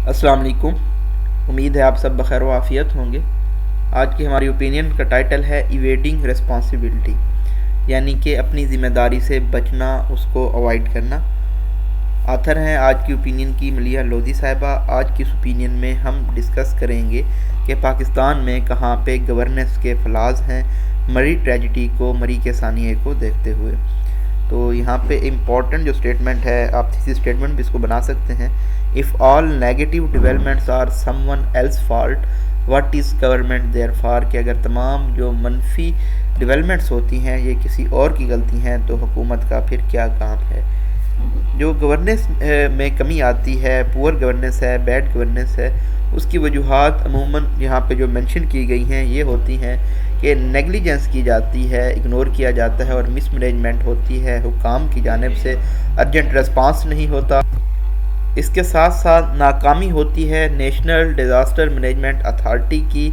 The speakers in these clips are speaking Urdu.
السلام علیکم۔ امید ہے آپ سب بخیر و عافیت ہوں گے۔ آج کی ہماری اوپینین کا ٹائٹل ہے ایویڈنگ رسپانسبلٹی، یعنی کہ اپنی ذمہ داری سے بچنا، اس کو اوائڈ کرنا۔ آتھر ہیں آج کی اوپینین کی ملیحہ لودھی صاحبہ۔ آج کی اس اوپینین میں ہم ڈسکس کریں گے کہ پاکستان میں کہاں پہ گورننس کے فلاز ہیں، مری ٹریجڈی کو، مری کے ثانیے کو دیکھتے ہوئے۔ تو یہاں پہ امپورٹنٹ جو اسٹیٹمنٹ ہے، آپ کسی اسٹیٹمنٹ بھی اس کو بنا سکتے ہیں۔ If all negative developments are someone else fault what is government there for, کہ اگر تمام جو منفی ڈیولپمنٹس ہوتی ہیں یہ کسی اور کی غلطی ہیں تو حکومت کا پھر کیا کام ہے۔ جو گورننس میں کمی آتی ہے، پور گورننس ہے، بیڈ گورننس ہے، اس کی وجوہات عموماً یہاں پہ جو مینشن کی گئی ہیں یہ ہوتی ہیں کہ نیگلیجنس کی جاتی ہے، اگنور کیا جاتا ہے اور مس مینجمنٹ ہوتی ہے، حکام کی جانب سے ارجنٹ ریسپانس نہیں ہوتا۔ اس کے ساتھ ساتھ ناکامی ہوتی ہے نیشنل ڈیزاسٹر مینجمنٹ اتھارٹی کی،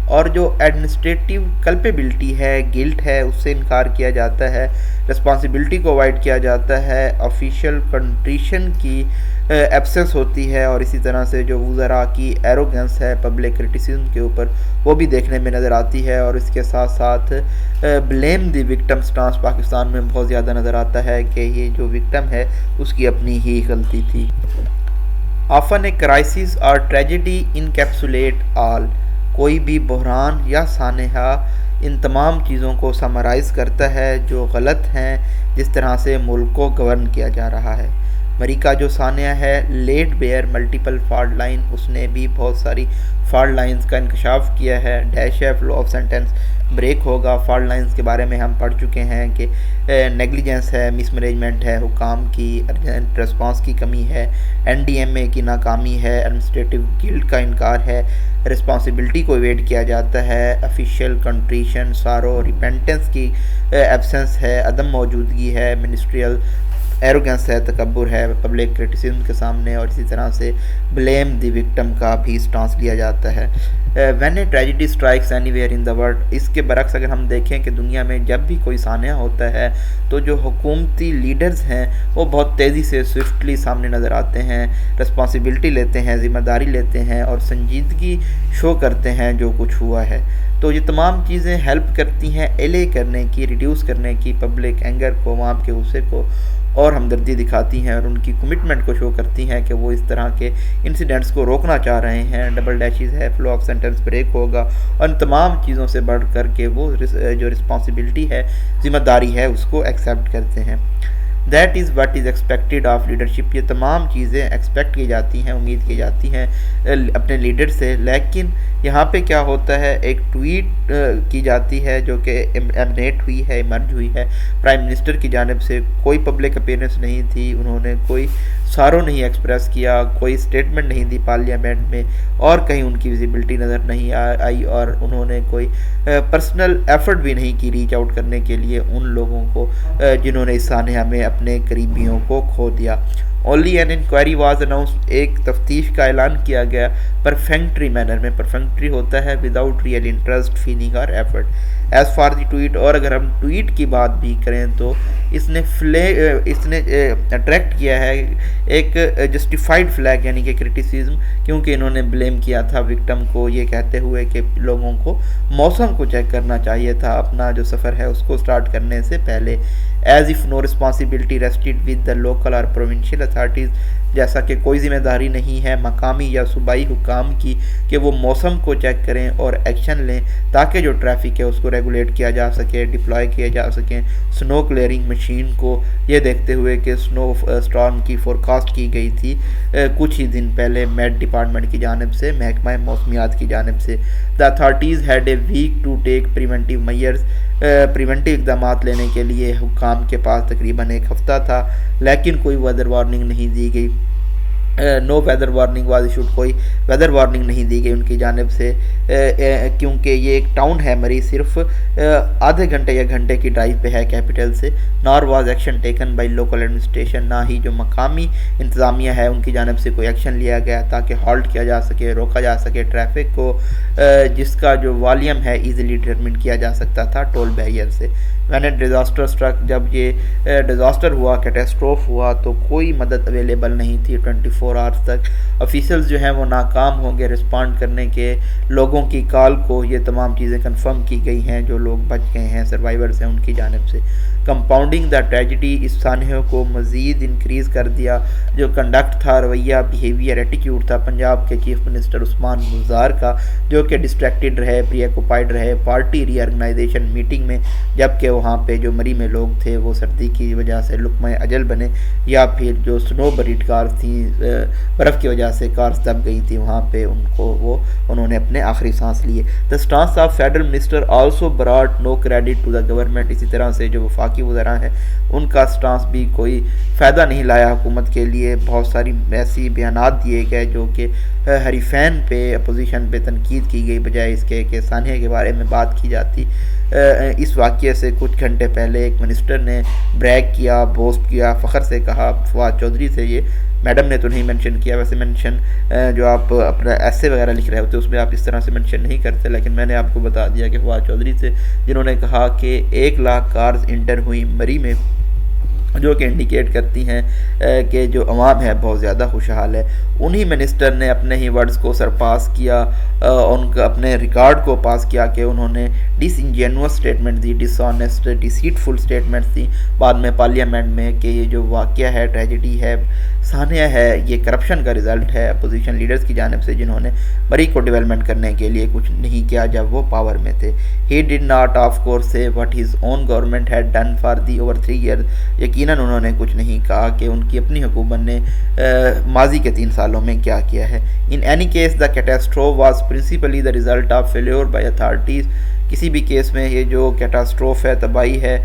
اور جو ایڈمنسٹریٹو کلپیبلٹی ہے، گلٹ ہے، اس سے انکار کیا جاتا ہے، رسپانسبلٹی کو اوائڈ کیا جاتا ہے، آفیشیل کنٹریشن کی ایبسنس ہوتی ہے، اور اسی طرح سے جو وزراء کی ایروگنس ہے پبلک کرٹیسزم کے اوپر وہ بھی دیکھنے میں نظر آتی ہے، اور اس کے ساتھ ساتھ blame the victim stance Pakistan میں بہت زیادہ نظر آتا ہے کہ یہ جو وکٹم ہے اس کی اپنی ہی غلطی تھی۔ آفن اے کرائسس اور ٹریجڈی انکیپسولیٹ آل، کوئی بھی بحران یا سانحہ ان تمام چیزوں کو سمرائز کرتا ہے جو غلط ہیں جس طرح سے ملک کو گورن کیا جا رہا ہے۔ مری کا جو سانحہ ہے laid bare multiple fault line, اس نے بھی بہت ساری فالٹ لائنز کا انکشاف کیا ہے۔ ڈیش ہے فلو آف سینٹنس بریک ہوگا، فالٹ لائنز کے بارے میں ہم پڑھ چکے ہیں کہ نیگلیجنس ہے، مس مینجمنٹ ہے، حکام کی ارجنٹ رسپانس کی کمی ہے، این ڈی ایم اے کی ناکامی ہے، ایڈمنسٹریٹو گلٹ کا انکار ہے، رسپانسبلٹی کو ایویڈ کیا جاتا ہے، آفیشیل کنٹریشن، سارو، ریپینٹنس کی ایبسنس ہے، عدم موجودگی ہے، منسٹریل ایروگنس ہے، تکبر ہے پبلک کرٹیسزم کے سامنے، اور اسی طرح سے بلیم دی وکٹم کا بھی سٹانس لیا جاتا ہے۔ When a tragedy strikes anywhere in the world, اس کے برعکس اگر ہم دیکھیں کہ دنیا میں جب بھی کوئی سانحہ ہوتا ہے تو جو حکومتی لیڈرز ہیں وہ بہت تیزی سے سوئفٹلی سامنے نظر آتے ہیں، رسپانسبلٹی لیتے ہیں، ذمہ داری لیتے ہیں اور سنجیدگی شو کرتے ہیں جو کچھ ہوا ہے۔ تو یہ تمام چیزیں ہیلپ کرتی ہیں ایلے کرنے کی، ریڈیوس کرنے کی پبلک اینگر کو، عوام کے غصے کو، اور ہمدردی دکھاتی ہیں اور ان کی کمٹمنٹ کو شو کرتی ہیں کہ وہ اس طرح کے انسیڈنٹس کو روکنا چاہ رہے ہیں۔ ڈبل ڈیشز ہے، فلو آف سینٹنس بریک ہوگا، اور ان تمام چیزوں سے بڑھ کر کے وہ جو رسپانسبلٹی ہے، ذمہ داری ہے، اس کو ایکسیپٹ کرتے ہیں۔ That is what is expected of leadership, یہ تمام چیزیں ایکسپیکٹ کی جاتی ہیں، امید کی جاتی ہیں اپنے لیڈر سے۔ لیکن یہاں پہ کیا ہوتا ہے، ایک ٹویٹ کی جاتی ہے جو کہ ایمنیٹ ہوئی ہے، ایمرج ہوئی ہے پرائم منسٹر کی جانب سے، کوئی پبلک اپیئرنس نہیں تھی، انہوں نے کوئی سارو نہیں ایکسپریس کیا، کوئی اسٹیٹمنٹ نہیں دی پارلیمنٹ میں، اور کہیں ان کی ویزیبلٹی نظر نہیں آئی، اور انہوں نے کوئی پرسنل ایفرٹ بھی نہیں کی ریچ آؤٹ کرنے کے لیے ان لوگوں کو جنہوں نے اس سانحہ میں اپنے قریبیوں کو کھو دیا۔ Only an inquiry was announced, ایک تفتیش کا اعلان کیا گیا پرفینکٹری مینر میں، پرفینکٹری ہوتا ہے وداؤٹ ریئل انٹرسٹ، فیلنگ اور effort. As for the tweet, اور اگر ہم ٹویٹ کی بات بھی کریں تو اس نے اٹریکٹ کیا ہے ایک جسٹیفائڈ فلیگ، یعنی کہ کرٹیسزم، کیونکہ انہوں نے بلیم کیا تھا وکٹم کو یہ کہتے ہوئے کہ لوگوں کو موسم کو چیک کرنا چاہیے تھا اپنا جو سفر ہے اس کو سٹارٹ کرنے سے پہلے۔ As if no responsibility rested with the local اور پروونشل اتھارٹیز، جیسا کہ کوئی ذمہ داری نہیں ہے مقامی یا صوبائی حکام کی کہ وہ موسم کو چیک کریں اور ایکشن لیں تاکہ جو ٹریفک ہے اس کو ریگولیٹ کیا جا سکے، ڈپلوائے کیا جا سکیں سنو کلیئرنگ مشین کو، یہ دیکھتے ہوئے کہ سنو اسٹارم کی فورکاسٹ کی گئی تھی کچھ ہی دن پہلے میٹ ڈپارٹمنٹ کی جانب سے، محکمہ موسمیات کی جانب سے۔ The authorities had a week to take preventive measures, preventive اقدامات لینے کے لیے حکام کے پاس تقریباً ایک ہفتہ تھا، لیکن کوئی ویدر وارننگ نہیں دی گئی۔ No weather warning was issued, کوئی ویدر وارننگ نہیں دی گئی ان کی جانب سے، کیونکہ یہ ایک ٹاؤن ہے مری، صرف آدھے گھنٹے یا گھنٹے کی ڈرائیو پہ ہے کیپٹل سے۔ نار was action taken by local administration, نہ ہی جو مقامی انتظامیہ ہے ان کی جانب سے کوئی ایکشن لیا گیا تاکہ ہالٹ کیا جا سکے، روکا جا سکے ٹریفک کو، جس کا جو والیم ہے ایزیلی ڈٹرمن کیا جا سکتا تھا ٹول بیریئر سے۔ وین اے ڈیزاسٹر اسٹرک، جب یہ ڈیزاسٹر ہوا، کیٹاسٹروف ہوا، تو کوئی مدد اویلیبل نہیں تھی 24 آورس تک۔ آفیسرز جو ہیں وہ ناکام ہوں گے رسپانڈ کرنے کے، لوگوں کی کال کو یہ تمام چیزیں کنفرم کی گئی ہیں، جو لوگ بچ گئے ہیں سروائیورز ہیں ان کی جانب سے۔ کمپاؤنڈنگ دا ٹریجڈی، اس سانحے کو مزید انکریز کر دیا جو کنڈکٹ تھا، رویہ، بیہیویئر، ایٹیٹیوڈ تھا پنجاب کے چیف منسٹر عثمان گلزار کا، جو کہ ڈسٹریکٹڈ رہے، پری آکوپائڈ رہے پارٹی ری آرگنائزیشن میٹنگ میں، جبکہ وہاں پہ جو مری میں لوگ تھے وہ سردی کی وجہ سے لقمہ اجل بنے، یا پھر جو سنو بریڈ کارز تھیں، برف کی وجہ سے کارز دب گئی تھیں، وہاں پہ انہوں نے اپنے آخری سانس لیے۔ The stance of federal minister also brought no credit to the government, اسی طرح سے جو وفاقی وزراء ہیں ان کا اسٹانس بھی کوئی فائدہ نہیں لایا حکومت کے لیے۔ بہت ساری ایسی بیانات دیے گئے جو کہ حریفین پہ، اپوزیشن پہ تنقید کی گئی، بجائے اس کے کہ سانحے کے بارے میں بات کی جاتی۔ اس واقعے سے کچھ گھنٹے پہلے ایک منسٹر نے بریک کیا، بوسٹ کیا، فخر سے کہا فواد چودھری سے، یہ میڈم نے تو نہیں منشن کیا، ویسے منشن جو آپ اپنا ایسے وغیرہ لکھ رہے ہوتے اس میں آپ اس طرح سے منشن نہیں کرتے، لیکن میں نے آپ کو بتا دیا کہ فواد چودھری سے، جنہوں نے کہا کہ 1 لاکھ کارز انٹر ہوئی مری میں، جو کہ انڈیکیٹ کرتی ہیں کہ جو عوام ہے بہت زیادہ خوشحال ہے۔ انہی منسٹر نے اپنے ہی ورڈز کو سرپاس کیا، ان کا اپنے ریکارڈ کو پاس کیا کہ انہوں نے ڈس انجینوس اسٹیٹمنٹ دی، ڈس آنیسٹ، ڈیسیٹفل اسٹیٹمنٹ دی بعد میں پارلیمنٹ میں، کہ یہ جو واقعہ ہے، ٹریجڈی ہے، سانحہ ہے، یہ کرپشن کا رزلٹ ہے اپوزیشن لیڈرز کی جانب سے، جنہوں نے مری کو ڈیولپمنٹ کرنے کے لیے کچھ نہیں کیا جب وہ پاور میں تھے۔ ہی ڈڈ ناٹ آف کورس سے what his own government had done for the over 3 years, یقیناً انہوں نے کچھ نہیں کہا کہ ان کی اپنی حکومت نے ماضی کے 3 سالوں میں کیا کیا ہے۔ In any case the catastrophe was principally the result of failure by authorities, کسی بھی کیس میں یہ جو کیٹاسٹروف ہے، تباہی ہے،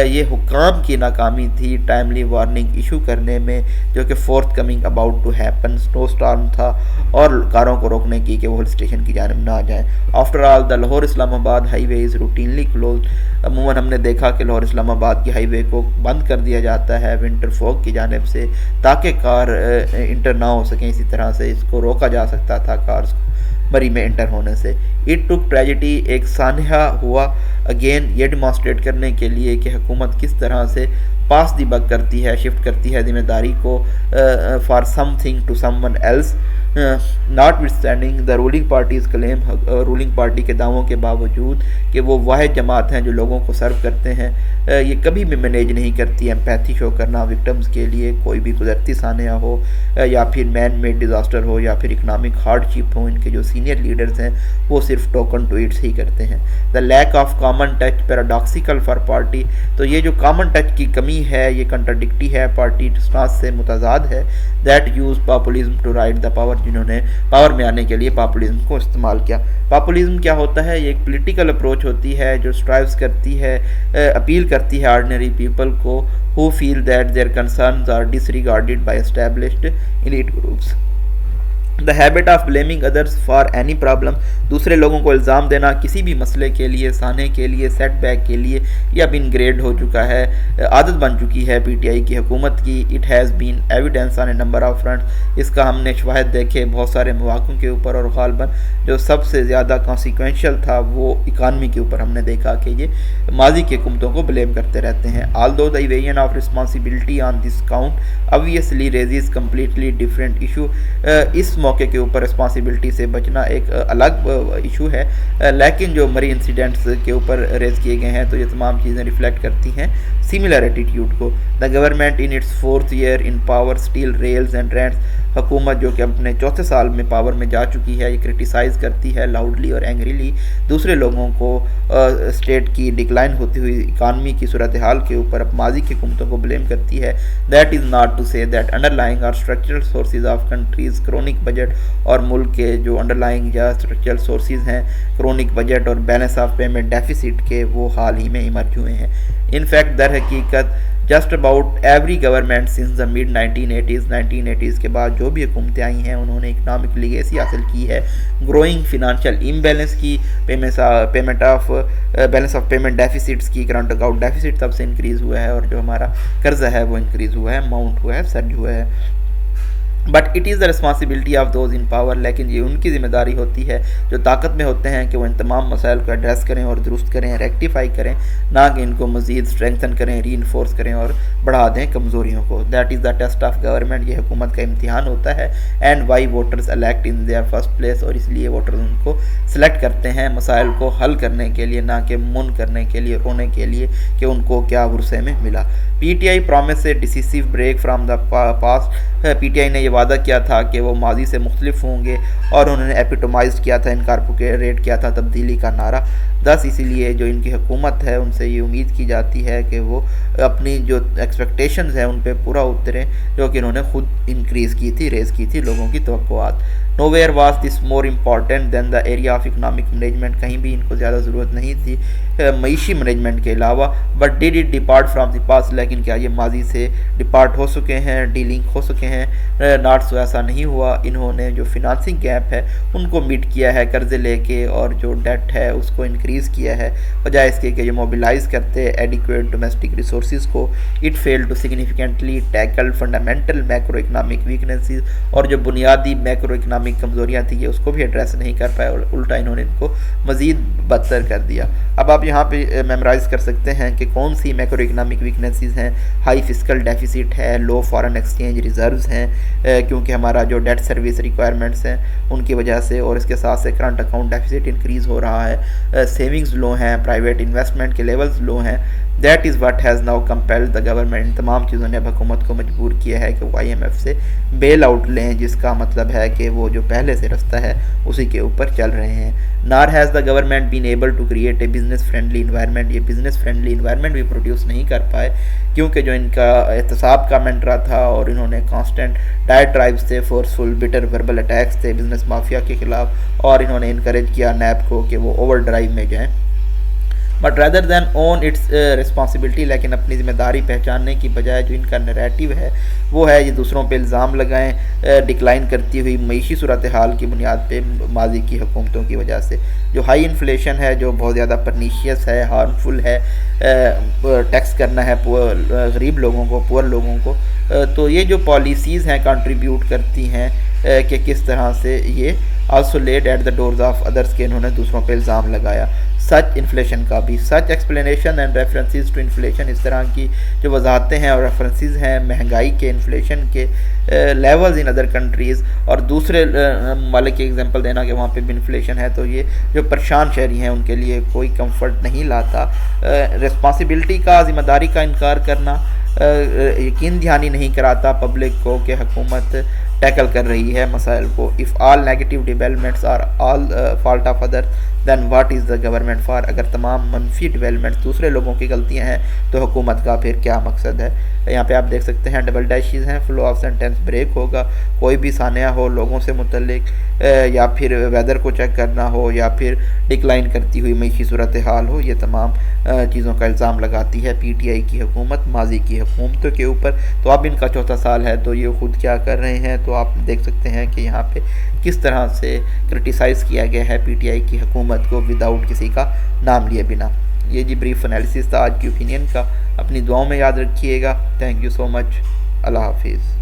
یہ حکام کی ناکامی تھی ٹائملی وارننگ ایشو کرنے میں، جو کہ forthcoming about to happen, snowstorm تھا، اور کاروں کو روکنے کی کہ وہ ہل اسٹیشن کی جانب نہ آ جائیں۔ آفٹر آل دا لاہور اسلام آباد ہائی وے از روٹینلی کلوز، عموماً ہم نے دیکھا کہ لاہور اسلام آباد کی ہائی وے کو بند کر دیا جاتا ہے ونٹر فوگ کی جانب سے، تاکہ کار انٹر نہ ہو سکیں، اسی طرح سے اس کو روکا جا سکتا تھا کارز کو مری میں انٹر ہونے سے۔ اٹ ٹک ٹریجڈی، ایک سانحہ ہوا اگین، یہ ڈیمانسٹریٹ کرنے کے لیے کہ حکومت کس طرح سے پاس دی بک کرتی ہے، شفٹ کرتی ہے ذمہ داری کو for something to someone else, notwithstanding the ruling parties claim, ruling party کے دعووں کے باوجود کہ وہ واحد جماعت ہیں جو لوگوں کو سرو کرتے ہیں، یہ کبھی بھی مینیج نہیں کرتی ایمپیتھی شو کرنا وکٹمز کے لیے، کوئی بھی قدرتی سانحہ ہو یا پھر مین میڈ ڈیزاسٹر ہو یا پھر اکنامک ہارڈ شپ ہو، ان کے جو سینئر لیڈرز ہیں وہ صرف ٹوکن ٹویٹس ہی کرتے ہیں۔ The lack of common touch paradoxical for party, تو یہ جو کامن ٹچ کی کمی ہے یہ کنٹرڈکٹی ہے، پارٹی اسٹانس سے متضاد ہے۔ That use populism to right the power, جنہوں نے پاور میں آنے کے لیے پاپولزم کو استعمال کیا۔ پاپولزم کیا ہوتا ہے؟ یہ ایک پولیٹیکل اپروچ ہوتی ہے جو اسٹرائیوز کرتی ہے، اپیل کرتی ہے آرڈنری پیپل کو who feel that their concerns are disregarded by established elite groups. The habit of blaming others for any problem, دوسرے لوگوں کو الزام دینا کسی بھی مسئلے کے لیے، سانحے کے لیے، سیٹ بیک کے لیے، یہ اب انگریڈ ہو چکا ہے، عادت بن چکی ہے پی ٹی آئی کی حکومت کی۔ It has been evidence on a number of fronts, اس کا ہم نے شواہد دیکھے بہت سارے مواقع کے اوپر، اور غالباً جو سب سے زیادہ کانسیکوینشل تھا وہ اکانومی کے اوپر، ہم نے دیکھا کہ یہ ماضی کی حکومتوں کو بلیم کرتے رہتے ہیں۔ آلدو دا evasion of responsibility on this count obviously raises completely different issue، اس موقع کے اوپر رسپانسبلٹی سے بچنا ایک الگ ایشو ہے، لیکن جو مری انسیڈنٹس کے اوپر ریز کیے گئے ہیں تو یہ تمام چیزیں ریفلیکٹ کرتی ہیں سملر ایٹیٹیوڈ کو۔ دا government in its 4th year in power still rails and rants، حکومت جو کہ اپنے 4تھے سال میں پاور میں جا چکی ہے، یہ کرٹیسائز کرتی ہے لاؤڈلی اور اینگریلی دوسرے لوگوں کو اسٹیٹ کی ڈکلائن ہوتی ہوئی اکانومی کی صورتحال کے اوپر ماضی کی حکومتوں کو بلیم کرتی ہے۔ That is not to say that underlying are structural sources of countries chronic budget, اور ملک کے جو انڈر لائنگ یا اسٹرکچرل سورسز ہیں کرونک بجٹ اور بیلنس آف پیمنٹ ڈیفیسٹ کے، وہ حال ہی میں ایمرج ہوئے ہیں۔ ان فیکٹ در حقیقت just about every government since the mid 1980s کے بعد جو بھی حکومتیں آئی ہیں انہوں نے اکنامک لیگیسی حاصل کی ہے، گروئنگ فنانشیل امبیلنس کی، payment of balance of payment deficits کی، کرنٹ اکاؤنٹ ڈیفیسٹ تب سے انکریز ہوا ہے، اور جو ہمارا قرضہ ہے وہ انکریز ہوا ہے، اماؤنٹ ہوا ہے، سرج ہوا ہے۔ But it is the responsibility of those in power, لیکن یہ ان کی ذمہ داری ہوتی ہے جو طاقت میں ہوتے ہیں کہ وہ ان تمام مسائل کو ایڈریس کریں اور درست کریں، ریکٹیفائی کریں، نہ کہ ان کو مزید اسٹرینگتھن کریں، ری انفورس کریں اور بڑھا دیں کمزوریوں کو۔ That is the test of government, یہ حکومت کا امتحان ہوتا ہے۔ And why voters elect in their first place, اور اس لیے ووٹرز ان کو سلیکٹ کرتے ہیں مسائل کو حل کرنے کے لیے، نہ کہ من کرنے کے لیے، رونے کے لیے کہ ان کو کیا ورثے میں ملا۔ P T I promise a decisive break from the past, P T I نے یہ وعدہ کیا تھا کہ وہ ماضی سے مختلف ہوں گے، اور انہوں نے ایپیٹومائزڈ کیا تھا، انکارپوریٹ کیا تھا تبدیلی کا نعرہ۔ دس اسی لیے جو ان کی حکومت ہے ان سے یہ امید کی جاتی ہے کہ وہ اپنی جو ایکسپیکٹیشنز ہیں ان پہ پورا اتریں، جو کہ انہوں نے خود انکریز کی تھی، ریز کی تھی لوگوں کی توقعات۔ Nowhere was this more important than the area of economic management, کہیں بھی ان کو زیادہ ضرورت نہیں تھی معیشی مینجمنٹ کے علاوہ۔ But did it ڈپارٹ from the past, لیکن کیا یہ ماضی سے ڈپارٹ ہو سکے ہیں، ڈیلنگ ہو سکے ہیں؟ ناٹ سو، ایسا نہیں ہوا۔ انہوں نے جو فنانسنگ گیپ ہے ان کو میٹ کیا ہے قرضے لے کے، اور جو ڈیٹ ہے اس کو انکریز کیا ہے، بجائے اس کے کہ یہ موبلائز کرتے ایڈیکویٹ ڈومیسٹک ریسورسز کو۔ It fail to significantly tackle fundamental macroeconomic weaknesses, اور جو بنیادی میکرو اکنامک کمزوریاں تھیں یہ اس کو بھی ایڈریس نہیں کر پائے، اور الٹا انہوں نے ان کو مزید بدتر کر دیا۔ اب آپ یہاں پہ میمورائز کر سکتے ہیں کہ کون سی میکرو اکنامک ویکنیسز ہیں۔ ہائی فسکل ڈیفیسٹ ہے، لو فارن ایکسچینج ریزروز ہیں، کیونکہ ہمارا جو ڈیٹ سروس ریکوائرمنٹس ہیں ان کی وجہ سے، اور اس کے ساتھ سے کرنٹ اکاؤنٹ ڈیفیسٹ انکریز ہو رہا ہے، سیونگز لو ہیں، پرائیویٹ انویسٹمنٹ کے لیولز لو ہیں۔ That is what has now compiled the government, ان تمام چیزوں نے اب حکومت کو مجبور کیا ہے کہ وہ آئی ایم ایف سے بیل آؤٹ لیں، جس کا مطلب ہے کہ وہ جو پہلے سے رستہ ہے اسی کے اوپر چل رہے ہیں۔ Nor has the government been able to create a business friendly environment, یہ بزنس فرینڈلی انوائرمنٹ بھی پروڈیوس نہیں کر پائے، کیونکہ جو ان کا احتساب کا منترا تھا، اور انہوں نے کانسٹنٹ ڈائٹ ڈرائیوز تھے، فورسفل بٹر وربل اٹیکس تھے بزنس مافیا کے خلاف، اور انہوں نے انکریج کیا نیب کو کہ وہ اوور ڈرائیو میں جائیں۔ But rather than own its responsibility, لیکن اپنی ذمہ داری پہچاننے کی بجائے جو ان کا نیریٹو ہے وہ ہے یہ دوسروں پہ الزام لگائیں ڈکلائن کرتی ہوئی معیشی صورتحال کی بنیاد پہ ماضی کی حکومتوں کی وجہ سے۔ جو ہائی انفلیشن ہے، جو بہت زیادہ پرنیشیس ہے، ہارمفل ہے، ٹیکس کرنا ہے غریب لوگوں کو، پور لوگوں کو، تو یہ جو پالیسیز ہیں کنٹریبیوٹ کرتی ہیں کہ کس طرح سے یہ also laid at the doors of others, کے انہوں نے دوسروں پہ الزام لگایا۔ سچ انفلیشن کا بھی، such explanation and references to inflation, اس طرح کی جو وضاحتیں ہیں اور ریفرنسز ہیں مہنگائی کے، انفلیشن کے لیولز ان ادر کنٹریز، اور دوسرے ممالک کی ایگزامپل دینا کہ وہاں پہ بھی انفلیشن ہے، تو یہ جو پریشان شہری ہیں ان کے لیے کوئی کمفرٹ نہیں لاتا۔ رسپانسبلٹی کا، ذمہ داری کا انکار کرنا یقین دہانی نہیں کراتا پبلک کو کہ حکومت ٹیکل کر رہی ہے مسائل کو۔ If all negative developments are all fault of other then what is the government for, اگر تمام منفی ڈیولپمنٹ دوسرے لوگوں کی غلطیاں ہیں تو حکومت کا پھر کیا مقصد ہے؟ یہاں پہ آپ دیکھ سکتے ہیں ڈبل ڈیشز ہیں، فلو آف سینٹینس بریک ہوگا، کوئی بھی سانحہ ہو لوگوں سے متعلق، یا پھر ویدر کو چیک کرنا ہو، یا پھر ڈکلائن کرتی ہوئی معیشی صورتحال ہو، یہ تمام چیزوں کا الزام لگاتی ہے پی ٹی آئی کی حکومت ماضی کی حکومتوں کے اوپر۔ تو اب ان کا چوتھا سال ہے تو یہ خود کیا کر رہے ہیں، تو آپ دیکھ سکتے ہیں کہ یہاں پہ کس طرح سے کرٹیسائز کیا گیا ہے پی ٹی آئی کی حکومت کو وداؤٹ کسی کا نام لیے بنا۔ یہ جی بریف انالیسس تھا آج کی اوپینین کا، اپنی دعاؤں میں یاد رکھیے گا۔ تھینک یو سو مچ، اللہ حافظ۔